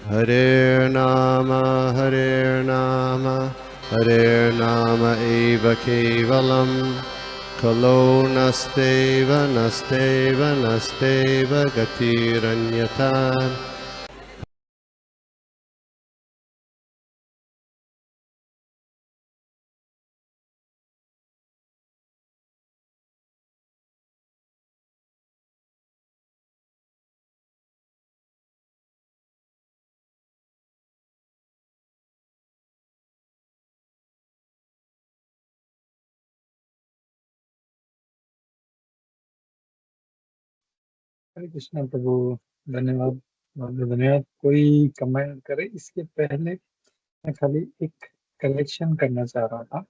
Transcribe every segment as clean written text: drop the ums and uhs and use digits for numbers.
Hare Nama, Hare Nama eva kevalam, Kalo nasteva, nasteva, nasteva gatiranyata. हरे कृष्णा प्रभु। धन्यवाद, बहुत बहुत धन्यवाद। कोई कमेंट करे इसके पहले? मैं खाली एक करेक्शन करना चाह रहा था।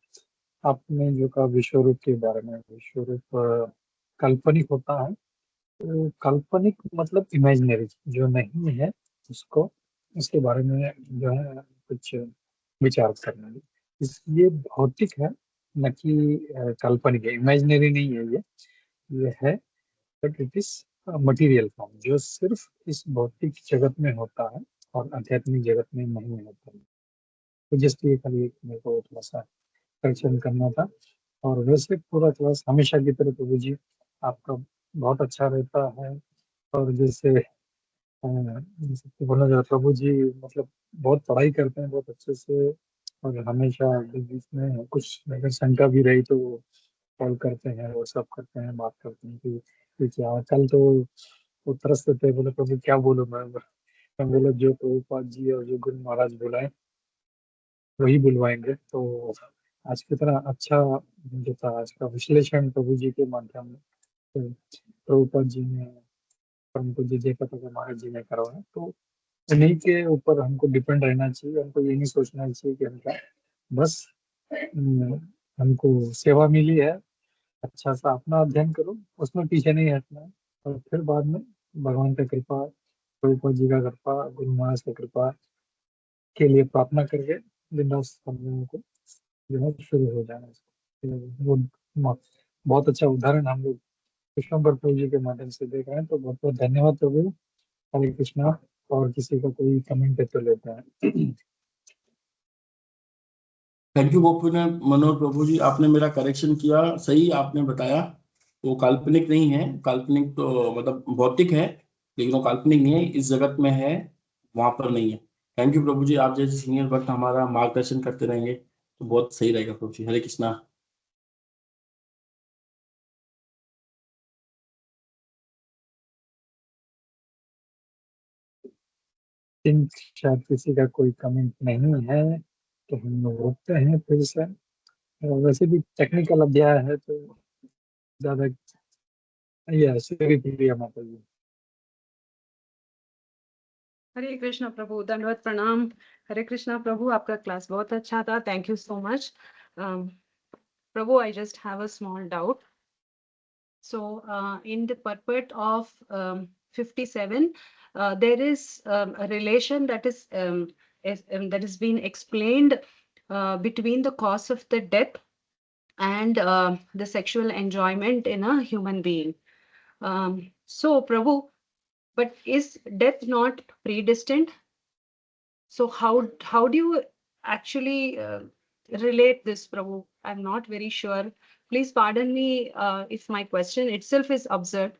आपने जो कहा विश्व रूप के बारे में, विश्व रूप काल्पनिक होता है। तो काल्पनिक मतलब इमेजिनरी, जो नहीं है उसको, उसके बारे में जो है कुछ विचार करना है। इसलिए भौतिक है, न कि काल्पनिक है, इमेजिनरी नहीं है ये है। But it is material form, जो सिर्फ इस भौतिक जगत में होता है और आध्यात्मिक जगत में नहीं होता है। तो जस्ट ये खाली मेरे को थोड़ा सा करेक्शन करना था। और वैसे पूरा क्लास हमेशा की तरह प्रभु जी आपका बहुत अच्छा रहता है। और जैसे जैसे कि बोला जाए, प्रभु जी मतलब बहुत पढ़ाई करते हैं बहुत अच्छे से। और हमेशा बीच बीच में कुछ अगर शंका भी रही तो कॉल करते हैं, व्हाट्सअप करते हैं, बात करते हैं कि क्या। कल तो वो तरसते थे, बोले प्रभु क्या बोलूं मैं बोला जो प्रभुपाद जी और जो गुरु महाराज बुलाए वही बुलवाएंगे। तो आज की तरह अच्छा जो था, आज का विश्लेषण प्रभु जी के माध्यम से प्रभुपाद जी ने, परम पूज्य जय पताका महाराज जी ने करवाया। तो उन्हीं के ऊपर हमको डिपेंड रहना चाहिए। हमको ये नहीं सोचना चाहिए कि हमका बस हमको सेवा मिली है, अच्छा सा अपना अध्ययन करो, उसमें पीछे नहीं हटना है। और फिर बाद में भगवान का कृपा, प्रभुपाद जी का कृपा, गुरु महाराज का कृपा के लिए प्रार्थना करके बिंदास हम लोगों को जो है शुरू हो जाना चाहिए। तो वो बहुत अच्छा उदाहरण हम लोग कृष्णपर प्रभु जी के माध्यम से देख रहे हैं। तो बहुत बहुत धन्यवाद प्रभु। हरे कृष्णा। और किसी का कोई कमेंट है तो लेते हैं। थैंक यू बहुत मनोहर प्रभु जी, आपने मेरा करेक्शन किया, सही आपने बताया। वो काल्पनिक नहीं है, काल्पनिक तो मतलब भौतिक है, लेकिन वो काल्पनिक नहीं है, इस जगत में है, वहां पर नहीं है। थैंक यू प्रभु जी, आप जैसे सीनियर भक्त हमारा मार्गदर्शन करते रहेंगे तो बहुत सही रहेगा प्रभु जी। हरे कृष्णा। थिंक शायद किसी का कोई कमेंट नहीं है, तो हम लोग रोकते हैं फिर से। और वैसे भी टेक्निकल अध्याय है तो ज्यादा ये श्री प्रिया माता जी। हरे कृष्णा प्रभु, दंडवत प्रणाम। हरे कृष्णा प्रभु, आपका क्लास बहुत अच्छा था, thank you so much. Prabhu, I just have a small doubt. So, in the purport of 57, there is a relation that that has been explained between the cause of the death and the sexual enjoyment in a human being. So, Prabhu, but is death not predestined? So how do you actually relate this, Prabhu? I'm not very sure. Please pardon me if my question itself is absurd,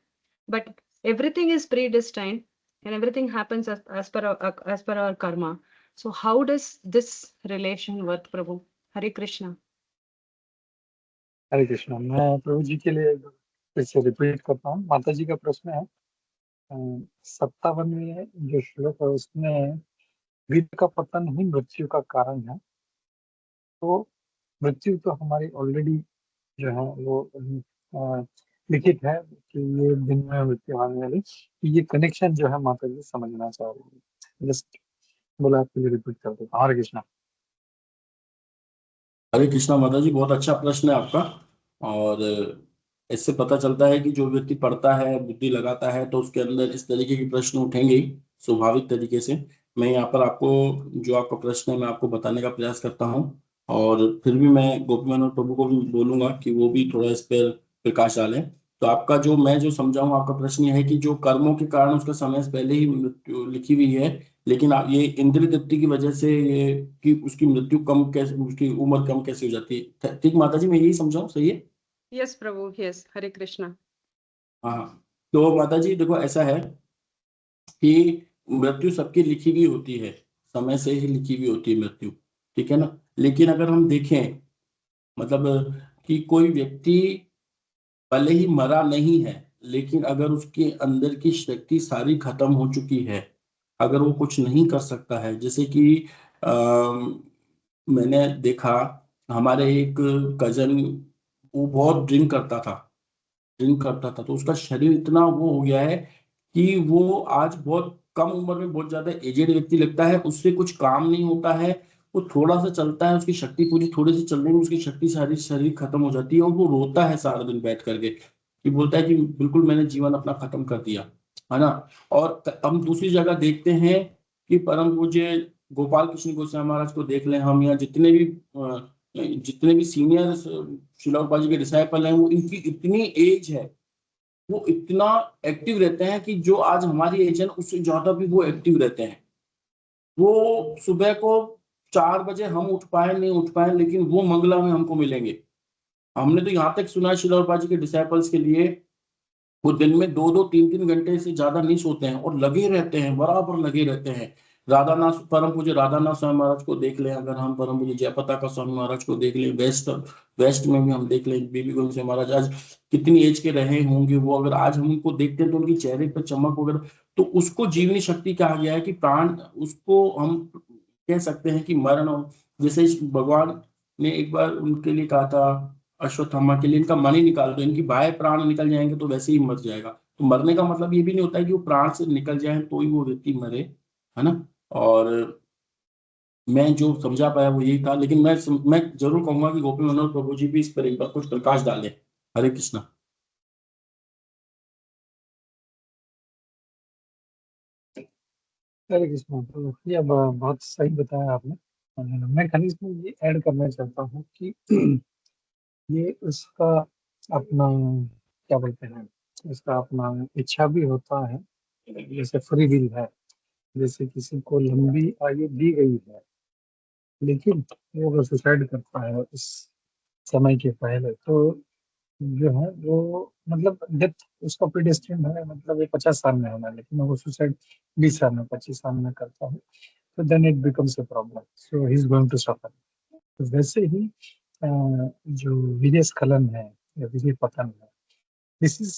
but everything is predestined and everything happens as per our karma. So how does this relation work, Prabhu? Hare Krishna. हरे कृष्णा। मैं प्रभु जी के लिए फिर से repeat करता हूँ। माता जी का प्रश्न है 57 में जो श्लोक है उसमें वीर का पतन ही मृत्यु का कारण है। तो मृत्यु तो हमारी ऑलरेडी जो है वो लिखित है कि ये दिन में मृत्यु आने वाली। ये कनेक्शन जो है माता जी समझना चाह रही है। जस्ट बोला आपके लिए रिपीट कर देता हूँ। हरे कृष्णा। हरे कृष्णा माता जी, बहुत अच्छा प्रश्न है आपका। और इससे पता चलता है कि जो व्यक्ति पढ़ता है, बुद्धि लगाता है, तो उसके अंदर इस तरीके के प्रश्न उठेंगे ही स्वाभाविक तरीके से। मैं यहाँ पर आपको जो आपका प्रश्न है मैं आपको बताने का प्रयास करता हूँ। और फिर भी मैं गोपीनाथ प्रभु को भी बोलूंगा कि वो भी थोड़ा इस पर प्रकाश डालें। तो आपका जो मैं जो समझाऊं, आपका प्रश्न ये है कि जो कर्मों के कारण उसका समय से पहले ही मृत्यु लिखी हुई है, लेकिन ये इंद्र तृप्ति की वजह से ये कि उसकी मृत्यु कम कैसे, उसकी उम्र कम कैसे हो जाती है? ठीक माता जी, मैं यही समझाऊं, सही है? Yes, Prabhu. Yes. Hare Krishna. हाँ, तो माता जी देखो, ऐसा है कि मृत्यु सबकी लिखी हुई होती है, समय से ही लिखी हुई होती है मृत्यु, ठीक है ना। लेकिन अगर हम देखें, मतलब कि कोई व्यक्ति भले ही मरा नहीं है, लेकिन अगर उसके अंदर की शक्ति सारी खत्म हो चुकी है, अगर वो कुछ नहीं कर सकता है, जैसे कि मैंने देखा, हमारे एक कजन, वो बहुत ड्रिंक करता था, तो उसका शरीर इतना वो हो गया है कि वो आज बहुत कम उम्र में बहुत ज्यादा एजेड व्यक्ति लगता है, उससे कुछ काम नहीं होता है। वो थोड़ा सा चलता है, उसकी शक्ति पूरी, थोड़ी सी चलने में उसकी शक्ति सारी शरीर खत्म हो जाती है, और वो रोता है सारा दिन बैठ करके, कि बोलता है कि बिल्कुल मैंने जीवन अपना खत्म कर दिया, है ना। और हम दूसरी जगह देखते हैं कि परम पूज्य गोपाल कृष्ण गोस्वामी महाराज को देख लें हम, या जितने भी सीनियर श्रील प्रभुपाद जी के डिसाइपल हैं, वो इनकी इतनी एज है, वो इतना एक्टिव रहते हैं कि जो आज हमारी एज है उससे ज्यादा भी वो एक्टिव रहते हैं। वो सुबह को 4 बजे हम उठ पाए नहीं उठ पाए, लेकिन वो मंगला में हमको मिलेंगे। हमने तो यहाँ तक सुना है श्रील प्रभुपाद जी के डिसाइपल्स के लिए, वो दिन में 2-2 3-3 घंटे से ज्यादा नहीं सोते हैं, और लगे रहते हैं, बराबर लगे रहते हैं। राधानाथ, परम पूज्य राधानाथ स्वामी महाराज को देख लें, अगर हम परम पूज्य जयपता का स्वामी महाराज को देख लें, वेस्ट में भी हम देख लें, बीबी गोविंद सिंह महाराज आज कितनी एज के रहे होंगे वो, अगर आज हम उनको देखते हैं तो उनकी चेहरे पर चमक वगैरह, तो उसको जीवनी शक्ति कहा गया है, कि प्राण, उसको हम कह सकते हैं कि मरण जैसे भगवान ने एक बार उनके लिए कहा था, अश्वत्थामा के लिए, इनका मन ही निकाल दो, इनकी बाह्य प्राण निकल जाएंगे तो वैसे ही मर जाएगा। तो मरने का मतलब ये भी नहीं होता है कि वो प्राण से निकल जाए तो ही वो व्यक्ति मरे, है ना। और मैं जो समझा पाया वो यही था, लेकिन मैं जरूर कहूंगा कि गोपी मनोहर प्रभु जी भी इस पर एक बार कुछ प्रकाश डालें। हरे कृष्णा। हरे कृष्ण। तो ये बहुत सही बताया आपने। मैं खाली इसमें ये ऐड करना चाहता हूँ कि ये उसका अपना क्या बोलते हैं, इसका अपना इच्छा भी होता है, जैसे फ्री विल है। जैसे किसी को लंबी आयु दी गई है, लेकिन वो अगर सुसाइड करता है उस समय के पहले, तो जो है वो मतलब डेथ उसका प्रीडेस्टिन्ड है, मतलब ये 50 साल में होना है, लेकिन वो सुसाइड 20 साल में, 25 साल में करता है, तो then it becomes a problem, so he is going to suffer. तो वैसे ही जो वीर्य स्खलन है या वीर्य पतन है, this is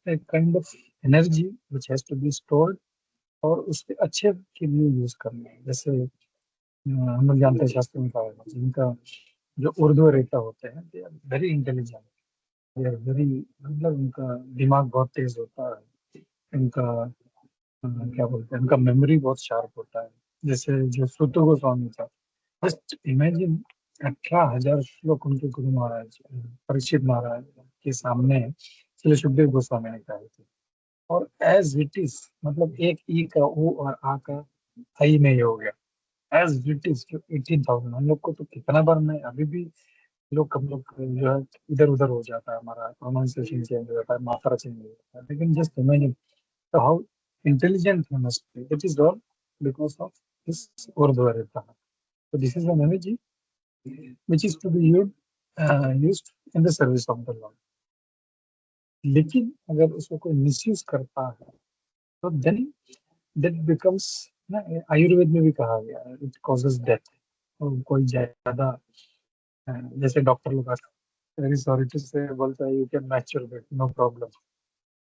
a kind of energy which has to be stored, और उसके अच्छे के लिए यूज करना है। जैसे हम लोग जानते हैं, शास्त्र में कहा है, जिनका जो उर्ध्व रेखा होते हैं, they are very intelligent, they are very, मतलब उनका दिमाग बहुत तेज होता है, उनका क्या बोलते हैं, उनका मेमोरी बहुत शार्प होता है। जैसे जो सुत गोस्वामी था, जस्ट इमेजिन 18,000 श्लोक उनके गुरु महाराज परीक्षित महाराज के सामने श्री सुखदेव गोस्वामी ने कहे थे, और एज इट इज, मतलब एक ई का ओ और आ का आई में ही हो गया, एज इट इज। जो 18,000, हम लोग को तो कितना बार, मैं अभी भी हम लोग जो है इधर उधर हो जाता है, हमारा प्रोनाउंसिएशन चेंज हो जाता है, मात्रा चेंज हो जाता है, लेकिन जस्ट इमेजिन तो how intelligent he must be, it is all because of this urdhva. So this is an energy which is to be used in the service of the Lord. लेकिन अगर उसको कोई misuse करता है, तो then that becomes, ना, आयुर्वेद में भी कहा गया है, इट कॉजेज डेथ। कोई ज्यादा जैसे डॉक्टर लोग वेरी सॉरी टू से बोलता है, you can masturbate, no problem,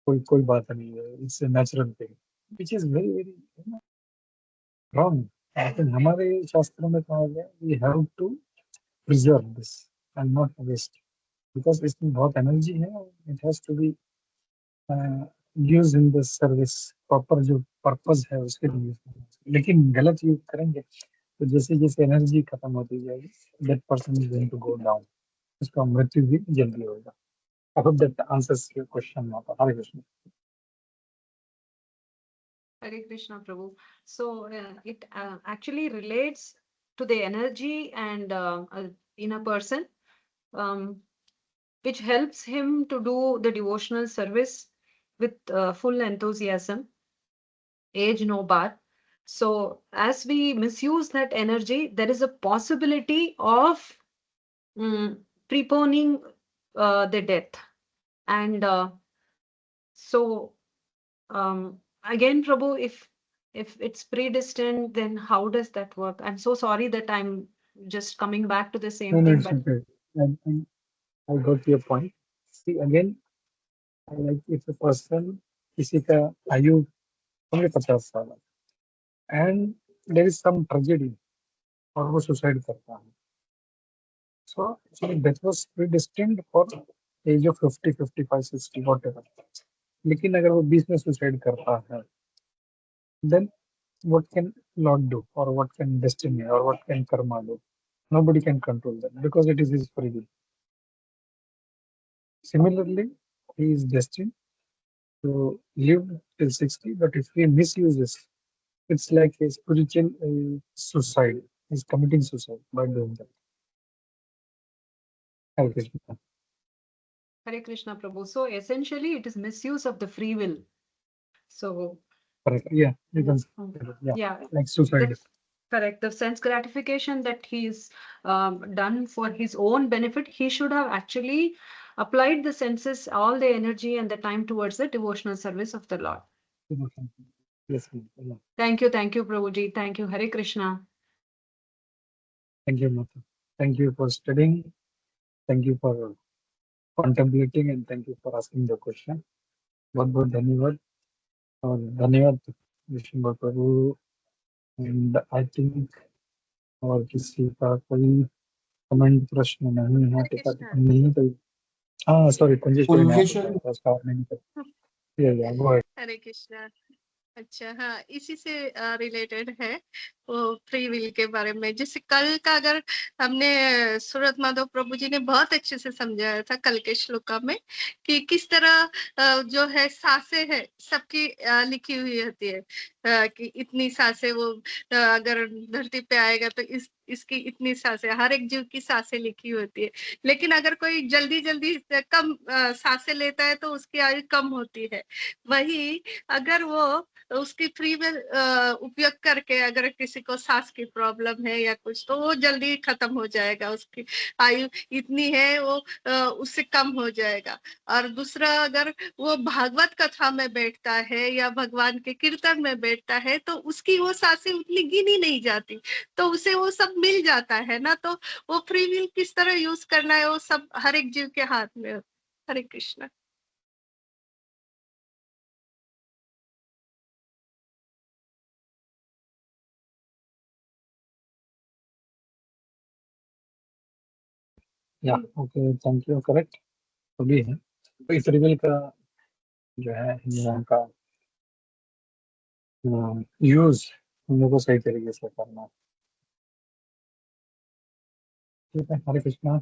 कोई बात नहीं है, it's a natural thing, which is very very wrong. लेकिन हमारे शास्त्रों में कहा गया, we have to preserve this and not waste, because इसमें बहुत एनर्जी है, it has to be use in the service, proper जो पर्पज है उसके लिए यूज करना चाहिए। लेकिन गलत यूज करेंगे तो जैसे जैसे एनर्जी खत्म होती जाएगी, that person is going to go down, उसका मृत्यु भी जल्दी होगा। I hope that answers your question. Hare Krishna. Hare Krishna, Prabhu. So it actually relates to the energy and in a person. Um, which helps him to do the devotional service with full enthusiasm. Age no bar. So as we misuse that energy, there is a possibility of preponing the death. And so again, Prabhu, if it's predestined, then how does that work? I'm so sorry that I'm just coming back to the No, same no, thing, it's but okay. I got your point. See, again, like if a person, किसी का आयु होंगे 50 साल and there is some tragedy और वो suicide करता है. So actually that was predestined for age of 50, 55, 60, whatever. लेकिन अगर वो 20 में suicide करता है, then what can Lord do, or what can destiny, or what can karma do? Nobody can control that because it is his free will. Similarly, he is destined to live till 60, but if he misuses, it's like a spiritual suicide. He's committing suicide by doing that. Hare Krishna. Hare Krishna, Prabhu. So essentially, it is misuse of the free will. So Correct. Yeah, you can say that. Yeah, like suicide. Correct. The sense gratification that he's done for his own benefit, he should have actually applied the senses, all the energy and the time towards the devotional service of the Lord. Yes, ma'am. Yeah. Thank you, Prabhuji. Thank you, Hare Krishna. Thank you, Mata. Thank you for studying. Thank you for contemplating, and thank you for asking the question. बहुत बहुत धन्यवाद और धन्यवाद विष्णु प्रभु. And I think और किसी का कोई comment प्रश्न नहीं है, टीका टिप्पणी नहीं कोई. हाँ, सॉरी, Qualification. हरे कृष्णा. अच्छा, हाँ, इसी से रिलेटेड है वो फ्री विल के बारे में. जैसे कल का अगर हमने सूरत माधव प्रभु जी ने बहुत अच्छे से समझाया था कल के श्लोका में कि किस तरह जो है सांसें है सबकी लिखी हुई होती है कि इतनी सांसें वो अगर धरती पे आएगा तो इसकी इतनी सांसें, हर एक जीव की सांसें लिखी होती है. लेकिन अगर कोई जल्दी जल्दी कम सांसें लेता है तो उसकी आयु कम होती है. वही अगर वो उसकी फ्री विल उपयोग करके अगर किसी को सांस की प्रॉब्लम है या कुछ, तो वो जल्दी खत्म हो जाएगा. उसकी आयु इतनी है वो उससे कम हो जाएगा. और दूसरा, अगर वो भागवत कथा में बैठता है या भगवान के कीर्तन में बैठता है तो उसकी वो सांसें उतनी गिनी नहीं जाती, तो उसे वो सब मिल जाता है ना. तो वो फ्री विल किस तरह यूज करना है वो सब हर एक जीव के हाथ में. हरे कृष्णा. या ओके, थैंक यू. करेक्ट तो भी है. तो इस रिविल का जो है नियम का यूज हम लोग को सही तरीके से करना. ठीक है. हरे कृष्णा.